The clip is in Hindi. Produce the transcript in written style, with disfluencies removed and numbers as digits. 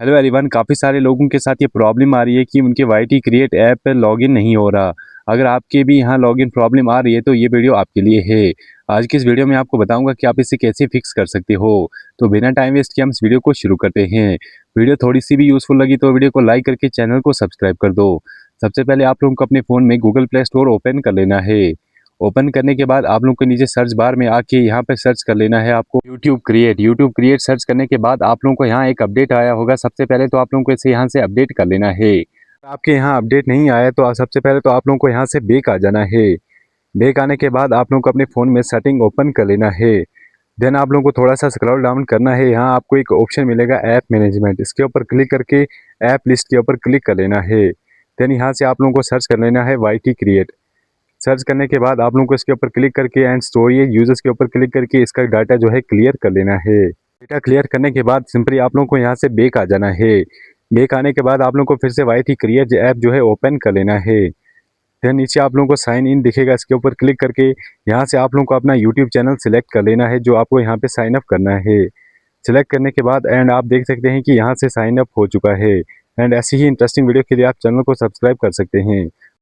हेलो एवरीवन, काफ़ी सारे लोगों के साथ ये प्रॉब्लम आ रही है कि उनके वाईटी क्रिएट ऐप पे लॉगिन नहीं हो रहा। अगर आपके भी यहाँ लॉगिन प्रॉब्लम आ रही है तो ये वीडियो आपके लिए है। आज की इस वीडियो में आपको बताऊंगा कि आप इसे कैसे फिक्स कर सकते हो। तो बिना टाइम वेस्ट किए हम इस वीडियो को शुरू करते हैं। वीडियो थोड़ी सी भी यूज़फुल लगी तो वीडियो को लाइक करके चैनल को सब्सक्राइब कर दो। सबसे पहले आप लोगों को अपने फ़ोन में गूगल प्ले स्टोर ओपन कर लेना है। ओपन करने के बाद आप लोगों को नीचे सर्च बार में आके यहाँ पे सर्च कर लेना है आपको यूट्यूब क्रिएट सर्च करने के बाद आप लोगों को यहाँ एक अपडेट आया होगा। सबसे पहले तो आप लोगों को इसे यहाँ से अपडेट कर लेना है। आपके यहाँ अपडेट नहीं आया तो सबसे पहले तो आप लोगों को यहाँ से बैक आ जाना है। बैक आने के बाद आप लोगों को अपने फ़ोन में सेटिंग ओपन कर लेना है। देन आप लोगों को थोड़ा सा स्क्रॉल डाउन करना है। यहाँ आपको एक ऑप्शन मिलेगा ऐप मैनेजमेंट, इसके ऊपर क्लिक करके ऐप लिस्ट के ऊपर क्लिक कर लेना है। देन यहाँ से आप लोगों को सर्च कर लेना है वाईटी क्रिएट। सर्च करने के बाद आप लोगों को इसके ऊपर क्लिक करके एंड स्टोरेज यूजर्स के ऊपर क्लिक करके इसका डाटा जो है क्लियर कर लेना है। डाटा क्लियर करने के बाद सिंपली आप लोगों को यहाँ से बैक आ जाना है। बैक आने के बाद आप लोगों को फिर से वाईटी क्रिएट ऐप जो है ओपन कर लेना है। फिर नीचे आप लोगों को साइन इन दिखेगा, इसके ऊपर क्लिक करके यहाँ से आप लोगों को अपना यूट्यूब चैनल सेलेक्ट कर लेना है जो आपको यहाँ पे साइन अप करना है। सिलेक्ट करने के बाद एंड आप देख सकते हैं कि यहाँ से साइन अप हो चुका है। एंड ऐसी ही इंटरेस्टिंग वीडियो के लिए आप चैनल को सब्सक्राइब कर सकते हैं।